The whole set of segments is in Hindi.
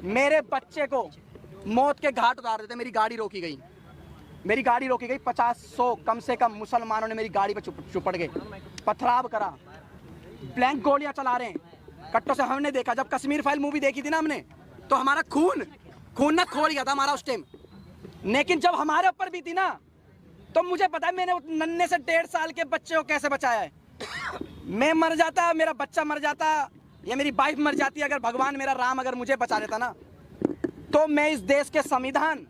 मेरे बच्चे को मौत के घाट उतार देते। मेरी गाड़ी रोकी गई, 50-100 कम से कम मुसलमानों ने मेरी गाड़ी पर चुपड़ गए, पथराव करा, ब्लैंक गोलियां चला रहे हैं कट्टों से। हमने देखा जब कश्मीर फाइल मूवी देखी थी ना हमने, तो हमारा खून ना खोल गया था हमारा उस टाइम। लेकिन जब हमारे ऊपर भी थी ना, तो मुझे पता है मैंने नन्हे से 1.5 साल के बच्चे को कैसे बचाया है। मैं मर जाता, मेरा बच्चा मर जाता, या मेरी वाइफ मर जाती, अगर भगवान मेरा राम अगर मुझे बचा देता ना, तो मैं इस देश के संविधान,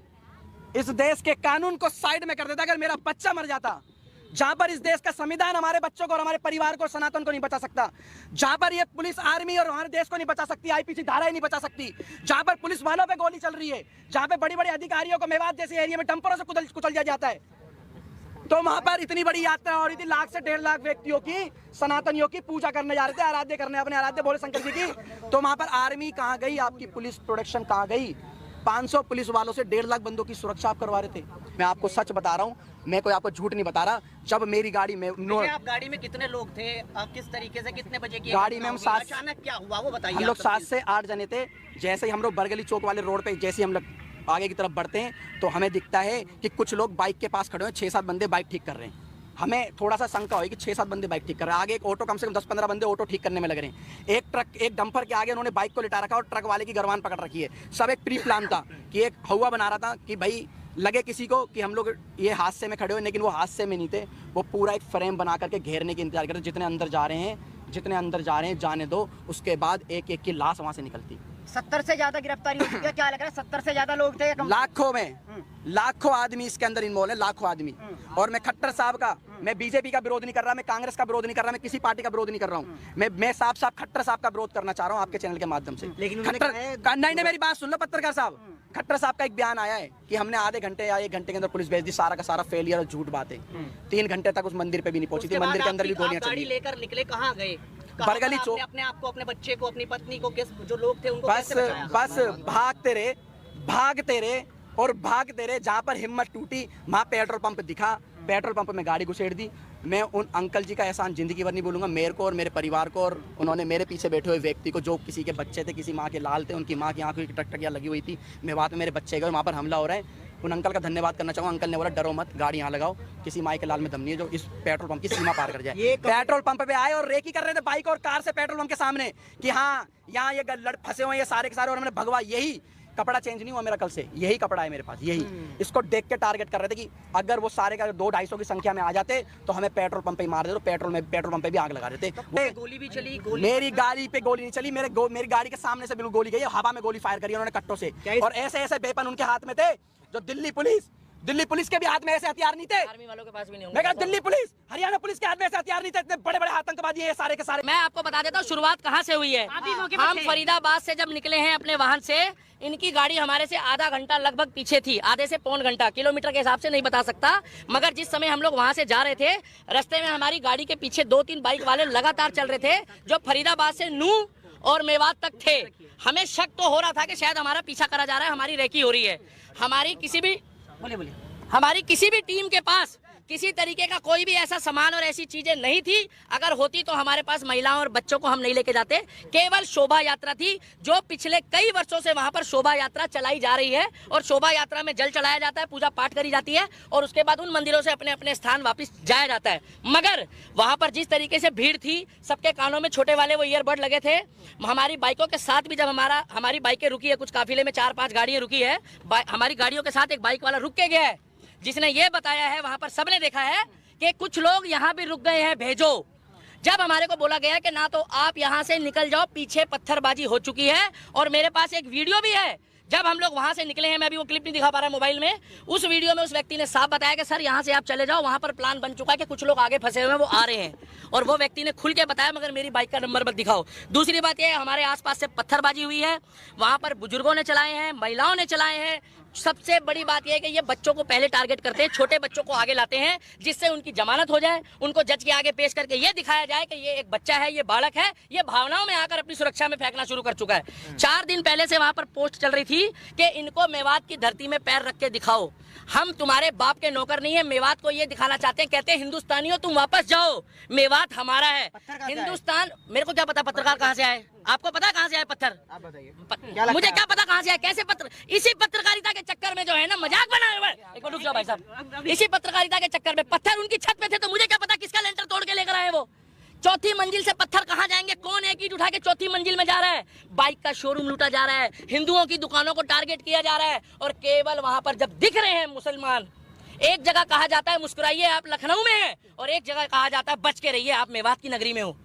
इस देश के कानून को साइड में कर देता। अगर मेरा बच्चा मर जाता, जहां पर इस देश का संविधान हमारे बच्चों को और हमारे परिवार को, सनातन को नहीं बचा सकता, जहां पर ये पुलिस आर्मी और हमारे देश को नहीं बचा सकती, आईपीसी धाराएं नहीं बचा सकती, जहां पर पुलिस वालों पे गोली चल रही है, जहां पे बड़े बड़े अधिकारियों को मेवात जैसे एरिया में डंपरों से कुचल दिया जाता है, तो वहां पर इतनी बड़ी यात्रा हो रही थी, 1 से 1.5 लाख व्यक्तियों की, सनातनियों की पूजा करने जा रहे थे, आराध्य करने, अपने आराध्य भोले शंकर जी की। तो वहां पर आर्मी कहाँ गई, आपकी पुलिस प्रोटेक्शन कहाँ गई? 500 पुलिस वालों से 1.5 लाख बंदों की सुरक्षा आप करवा रहे थे। मैं आपको सच बता रहा हूँ, मैं कोई आपको झूठ नहीं बता रहा। जब मेरी गाड़ी में आप गाड़ी में कितने लोग थे, आप किस तरीके से, कितने बजे की गाड़ी में हम अचानक क्या हुआ वो बताइए। हम लोग 7 से 8 जने थे। जैसे ही हम लोग बरगली चौक वाले रोड पे जैसे हम लोग आगे की तरफ बढ़ते हैं, तो हमें दिखता है कि कुछ लोग बाइक के पास खड़े हैं, 6-7 बंदे बाइक ठीक कर रहे हैं। हमें थोड़ा सा शंका हुई कि 6-7 बंदे बाइक ठीक कर रहे हैं। आगे एक ऑटो, कम से कम 10-15 बंदे ऑटो ठीक करने में लग रहे हैं। एक ट्रक, एक डंपर के आगे उन्होंने बाइक को लिटा रखा और ट्रक वाले की गर्वान पकड़ रखी है। सब एक प्री प्लान था कि एक हवा बना रहा था कि भाई लगे किसी को कि हम लोग ये हादसे में खड़े हुए, लेकिन वो हादसे में नहीं थे। वो पूरा एक फ्रेम बना करके घेरने की इंतजार करते, जितने अंदर जा रहे हैं जाने दो, उसके बाद एक एक की लाश वहाँ से निकलती। 70 से ज्यादा गिरफ्तारी हो चुकी है, क्या लग रहा है? 70 से ज्यादा लोग थे, लाखों आदमी इसके अंदर इन्वॉल्व है, लाखों आदमी। और मैं खट्टर साहब का, मैं बीजेपी का विरोध नहीं कर रहा, मैं कांग्रेस का विरोध नहीं कर रहा, मैं किसी पार्टी का विरोध नहीं कर रहा हूँ। मैं साफ खट्टर साहब का विरोध करना चाह रहा हूँ आपके चैनल के माध्यम से। लेकिन नहीं, मेरी बात सुन लो पत्रकार साहब। खट्टर साहब का एक बयान आया है कि हमने आधे घंटे या 1 घंटे के अंदर पुलिस भेज दी, सारा का सारा फेलियर और झूठ बात है। 3 घंटे तक उस मंदिर पे भी नहीं पहुंची थी, मंदिर के अंदर भी गोलियां चली। लेकर निकले, कहाँ गए? बरगली चौक। अपने आप को, अपने बच्चे को, अपनी पत्नी को, जो लोग थे उनको बस भागते रहे। जहाँ पर हिम्मत टूटी, वहाँ पेट्रोल पंप दिखा, पेट्रोल पंप में गाड़ी घुसेड़ दी। मैं उन अंकल जी का एहसान जिंदगी भर नहीं भूलूंगा, मेरे को और मेरे परिवार को, और उन्होंने मेरे पीछे बैठे हुए व्यक्ति को, जो किसी के बच्चे थे, किसी माँ के लाल थे, उनकी माँ की आंखों की टकटकियाँ लगी हुई थी, मेवात में मेरे बच्चे गए, वहाँ पर हमला हो रहा है। उन अंकल का धन्यवाद करना चाहूँगा। अंकल ने बोला डरो मत, गाड़ी यहाँ लगाओ, किसी माई के लाल में दम नहीं है जो इस पेट्रोल पंप की सीमा पार कर जाए। पेट्रोल पंप पे आए और रेकी कर रहे थे बाइक और कार से पेट्रोल पंप के सामने कि हाँ यहाँ ये फंसे हुए हैं ये सारे के सारे, और हमने भगवा, यही कपड़ा चेंज नहीं हुआ मेरा कल से, यही कपड़ा है मेरे पास, यही। इसको देख के टारगेट कर रहे थे कि अगर वो सारे का 200-250 की संख्या में आ जाते तो हमें पेट्रोल पंप पे ही मार देते, पेट्रोल पंप पे भी आग लगा देते। गोली भी चली? मेरी गाड़ी पे गोली नहीं चली, मेरी गाड़ी के सामने से बिल्कुल गोली गई, हवा में गोली फायर करी उन्होंने कट्टों से। और ऐसे वेपन उनके हाथ में थे जो दिल्ली पुलिस के भी हाथ में ऐसे हथियार नहीं थे, आर्मी वालों के पास भी नहीं। मैं कहा दिल्ली पुलिस, हरियाणा पुलिस के हाथ में ऐसे हथियार नहीं थे, इतने बड़े बड़े आतंकवादी हैं सारे के सारे। मैं आपको बता देता हूँ शुरुआत कहाँ से हुई है। हम फरीदाबाद से जब निकले हैं अपने वाहन से, इनकी गाड़ी हमारे से आधा घंटा लगभग पीछे थी, आधे से पौन घंटा, किलोमीटर के हिसाब से नहीं बता सकता, मगर जिस समय हम लोग वहाँ से जा रहे थे, रास्ते में हमारी गाड़ी के पीछे 2-3 बाइक वाले लगातार चल रहे थे, जो फरीदाबाद से नूह और मेवात तक थे। हमें शक तो हो रहा था कि शायद हमारा पीछा करा जा रहा है, हमारी रेकी हो रही है। हमारी किसी भी टीम के पास किसी तरीके का कोई भी ऐसा सामान और ऐसी चीजें नहीं थी। अगर होती तो हमारे पास महिलाओं और बच्चों को हम नहीं लेके जाते। केवल शोभा यात्रा थी, जो पिछले कई वर्षों से वहां पर शोभा यात्रा चलाई जा रही है, और शोभा यात्रा में जल चढ़ाया जाता है, पूजा पाठ करी जाती है, और उसके बाद उन मंदिरों से अपने अपने स्थान वापस जाया जाता है। मगर वहां पर जिस तरीके से भीड़ थी, सबके कानों में छोटे वाले वो ईयरबड लगे थे। हमारी बाइकों के साथ भी जब हमारी बाइकें रुकी है, कुछ काफिले में 4-5 गाड़ियां रुकी है, हमारी गाड़ियों के साथ एक बाइक वाला रुक के गया है, जिसने ये बताया है, वहां पर सबने देखा है कि कुछ लोग यहाँ भी रुक गए हैं, भेजो। जब हमारे को बोला गया कि ना तो आप यहाँ से निकल जाओ, पीछे पत्थरबाजी हो चुकी है, और मेरे पास एक वीडियो भी है जब हम लोग वहां से निकले हैं, मैं अभी वो क्लिप नहीं दिखा पा रहा मोबाइल में। उस वीडियो में उस व्यक्ति ने साफ बताया कि सर यहाँ से आप चले जाओ, वहां पर प्लान बन चुका है कि कुछ लोग आगे फंसे हुए हैं, वो आ रहे हैं, और वो व्यक्ति ने खुल के बताया, मगर मेरी बाइक का नंबर मत दिखाओ। दूसरी बात यह है, हमारे आसपास से पत्थरबाजी हुई है, वहां पर बुजुर्गों ने चलाए हैं, महिलाओं ने चलाए हैं। सबसे बड़ी बात यह है कि ये बच्चों को पहले टारगेट करते हैं, छोटे बच्चों को आगे लाते हैं, जिससे उनकी जमानत हो जाए, उनको जज के आगे पेश करके ये दिखाया जाए कि ये एक बच्चा है, ये बालक है, ये भावनाओं में आकर अपनी सुरक्षा में फेंकना शुरू कर चुका है। 4 दिन पहले से वहां पर पोस्ट चल रही थी कि इनको मेवात की धरती में पैर रख के दिखाओ, हम तुम्हारे बाप के नौकर नहीं है। मेवात को ये दिखाना चाहते हैं, कहते हैं हिंदुस्तानियों तुम वापस जाओ, मेवात हमारा है। हिंदुस्तान, मेरे को क्या पता पत्रकार कहाँ से आए, आपको पता कहाँ से आए पत्थर? आप बताइए मुझे क्या पता कहाँ से आए, कैसे पत्र, इसी पत्रकारिता के चक्कर में जो है ना मजाक बनाए हुए। एक मिनट रुक जाओ भाई साहब, इसी पत्रकारिता के चक्कर में पत्थर उनकी छत पे थे, तो मुझे क्या पता किसका लेंटर तोड़ के लेकर आए वो। चौथी मंजिल से पत्थर कहाँ जाएंगे, कौन एक ईंट उठा के चौथी मंजिल में जा रहा है? बाइक का शोरूम लूटा जा रहा है, हिंदुओं की दुकानों को टारगेट किया जा रहा है, और केवल वहां पर जब दिख रहे हैं मुसलमान, एक जगह कहा जाता है मुस्कुराइए आप लखनऊ में हैं, और एक जगह कहा जाता है बच के रहिए आप मेवात की नगरी में हो।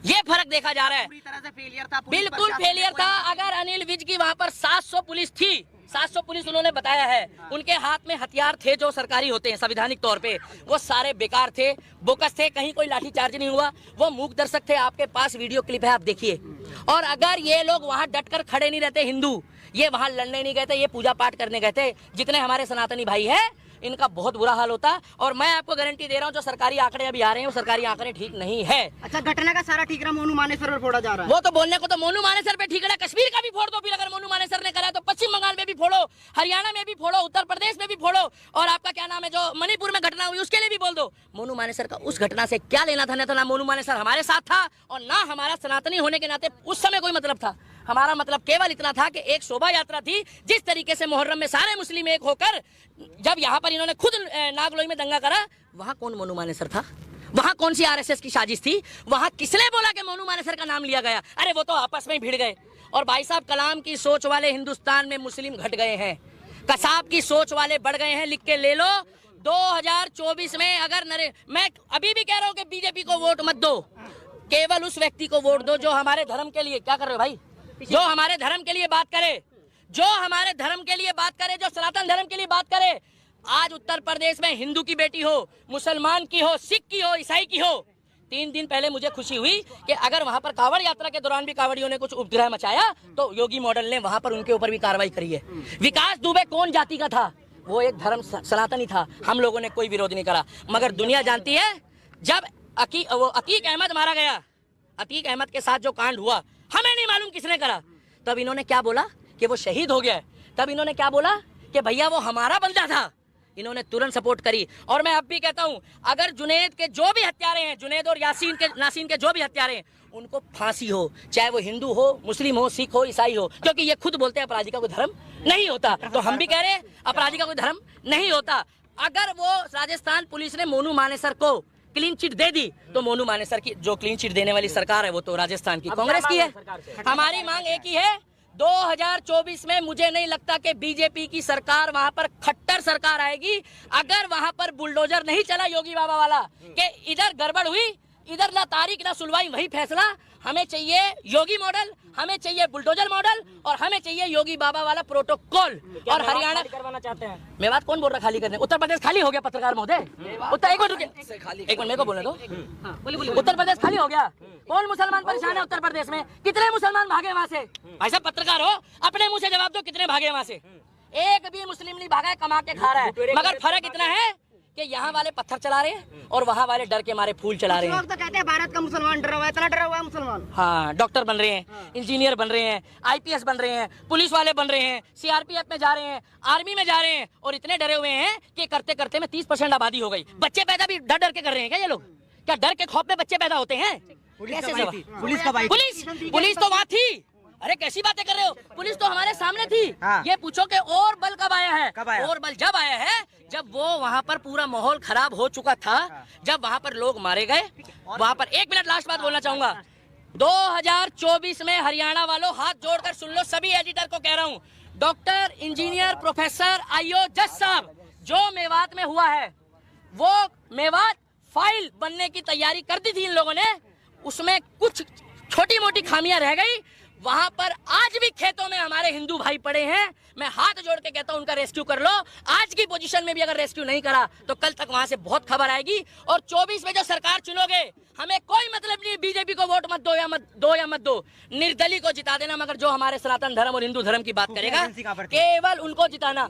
ये फर्क देखा जा रहा है। पूरी तरह से फेलियर था, बिल्कुल फेलियर था। अगर अनिल विज की वहां पर 700 पुलिस थी, 700 पुलिस उन्होंने बताया है, उनके हाथ में हथियार थे जो सरकारी होते हैं संवैधानिक तौर पे, वो सारे बेकार थे, बोकस थे, कहीं कोई लाठीचार्ज नहीं हुआ, वो मूक दर्शक थे। आपके पास वीडियो क्लिप है, आप देखिए। और अगर ये लोग वहां डटकर खड़े नहीं रहते हिंदू, ये वहां लड़ने नहीं गए थे, ये पूजा पाठ करने गए थे, जितने हमारे सनातनी भाई है इनका बहुत बुरा हाल होता। और मैं आपको गारंटी दे रहा हूँ जो सरकारी आंकड़े अभी आ रहे हैं वो सरकारी आंकड़े ठीक नहीं है। अच्छा, घटना का सारा ठीकरा मोनू मानेसर पर फोड़ा जा रहा है। वो तो बोलने को तो मोनू मानेसर पे ठीकरा कश्मीर का भी फोड़ दो, फिर अगर मोनू मानेसर ने करा तो पश्चिम बंगाल में भी फोड़ो, हरियाणा में भी फोड़ो, उत्तर प्रदेश में भी फोड़ो, और आपका क्या नाम है जो मणिपुर में घटना हुई उसके लिए भी बोल दो। मोनू मानेसर का उस घटना से क्या लेना था? ना मोनू मानेसर हमारे साथ था और ना हमारा सनातनी होने के नाते उस समय कोई मतलब था। हमारा मतलब केवल इतना था कि एक शोभा यात्रा थी, जिस तरीके से मुहर्रम में सारे मुस्लिम एक होकर जब यहाँ पर इन्होंने खुद नागलोई में दंगा करा, वहाँ कौन मोनू मानेसर था? वहाँ कौन सी आरएसएस की साजिश थी? वहाँ किसने बोला कि मोनू मानेसर का नाम लिया गया? अरे वो तो आपस में भिड़ गए। और भाई साहब, कलाम की सोच वाले हिंदुस्तान में मुस्लिम घट गए हैं, कसाब की सोच वाले बढ़ गए हैं। लिख के ले लो, 2024 में अगर मैं अभी भी कह रहा हूँ कि बीजेपी को वोट मत दो, केवल उस व्यक्ति को वोट दो जो हमारे धर्म के लिए, क्या कर रहे हो भाई, जो हमारे धर्म के लिए बात करे, जो हमारे धर्म के लिए बात करे, जो सनातन धर्म के लिए बात करे। आज उत्तर प्रदेश में हिंदू की बेटी हो, मुसलमान की हो, सिख की हो, ईसाई की हो, 3 दिन पहले मुझे खुशी हुई कि अगर वहां पर कांवड़ यात्रा के दौरान भी कांवड़ियों ने कुछ उपद्रव मचाया तो योगी मॉडल ने वहां पर उनके ऊपर भी कार्रवाई करी है। विकास दुबे कौन जाति का था? वो एक धर्म सनातनी था, हम लोगों ने कोई विरोध नहीं करा। मगर दुनिया जानती है, जब अकीक अहमद मारा गया, अतीक अहमद के साथ जो कांड हुआ, हमें नहीं मालूम किसने करा, तब इन्होंने क्या बोला कि वो शहीद हो गया है। तब इन्होंने क्या बोला कि भैया वो हमारा बंदा था। इन्होंने तुरंत सपोर्ट करी। और मैं अब भी कहता हूं, अगर जुनैद के जो भी हत्यारे हैं, जुनैद और नासीन के जो भी हत्यारे हैं, उनको फांसी हो, चाहे वो हिंदू हो, मुस्लिम हो, सिख हो, ईसाई हो, क्योंकि ये खुद बोलते हैं अपराधी का कोई धर्म नहीं होता। तो हम भी कह रहे हैं अपराधी का कोई धर्म नहीं होता। अगर वो राजस्थान पुलिस ने मोनू मानेसर को क्लीन चिट दे दी, तो मोनू मानेसर की जो क्लीन चिट देने वाली सरकार है वो तो राजस्थान की कांग्रेस की है। हमारी मांग एक ही है, 2024 में मुझे नहीं लगता कि बीजेपी की सरकार, वहां पर खट्टर सरकार आएगी। अगर वहां पर बुलडोजर नहीं चला योगी बाबा वाला कि इधर गड़बड़ हुई, इधर ना तारीख ना सुनवाई, वही फैसला। हमें चाहिए योगी मॉडल, हमें चाहिए बुलडोजर मॉडल, और हमें चाहिए योगी बाबा वाला प्रोटोकॉल। और हरियाणा करवाना चाहते हैं। मेवात कौन बोल रहा खाली करने? उत्तर प्रदेश खाली हो गया पत्रकार महोदय। एक मिनट मेरे को बोलने दो। उत्तर प्रदेश खाली हो गया। कौन मुसलमान परेशान है उत्तर प्रदेश में? कितने मुसलमान भागे वहाँ से? भाई साहब पत्रकार हो, अपने मुंह से जवाब दो, कितने भागे वहाँ से? एक भी मुस्लिम नहीं भागा है, कमा के खा रहा है। मगर फर्क इतना है कि यहाँ वाले पत्थर चला रहे हैं और वहाँ वाले डर के मारे फूल चला रहे हैं। लोग तो कहते हैं भारत का मुसलमान डरा हुआ है, इतना डरा हुआ है मुसलमान। हाँ, डॉक्टर बन रहे हैं, इंजीनियर बन रहे हैं, आईपीएस बन रहे हैं, पुलिस वाले बन रहे हैं, सीआरपीएफ में जा रहे हैं, आर्मी में जा रहे हैं, और इतने डरे हुए हैं कि करते करते में 30% आबादी हो गई। बच्चे पैदा भी डर डर के कर रहे हैं क्या ये लोग? क्या डर के खौफ में बच्चे पैदा होते हैं? पुलिस तो वहाँ थी। अरे कैसी बातें कर रहे हो? पुलिस तो हमारे सामने थी। हाँ। ये पूछो कि और बल कब आया है? और बल जब आया है जब वो वहाँ पर पूरा माहौल खराब हो चुका था। हाँ। जब वहाँ पर लोग मारे गए, वहाँ पर एक मिनट लास्ट बात बोलना चाहूंगा। 2024 में हरियाणा वालों हाथ जोड़कर सुन लो, सभी एडिटर को कह रहा हूँ, डॉक्टर, इंजीनियर, प्रोफेसर, आईओ, जज साहब, जो मेवात में हुआ है, वो मेवात फाइल बनने की तैयारी कर दी थी इन लोगों ने, उसमें कुछ छोटी मोटी खामियां रह गई। वहां पर आज भी खेतों में हमारे हिंदू भाई पड़े हैं। मैं हाथ जोड़ के कहता हूं उनका रेस्क्यू कर लो। आज की पोजीशन में भी अगर रेस्क्यू नहीं करा तो कल तक वहां से बहुत खबर आएगी। और 24 में जो सरकार चुनोगे, हमें कोई मतलब नहीं बीजेपी को वोट मत दो। निर्दलीय को जिता देना, मगर जो हमारे सनातन धर्म और हिंदू धर्म की बात करेगा केवल उनको जिताना।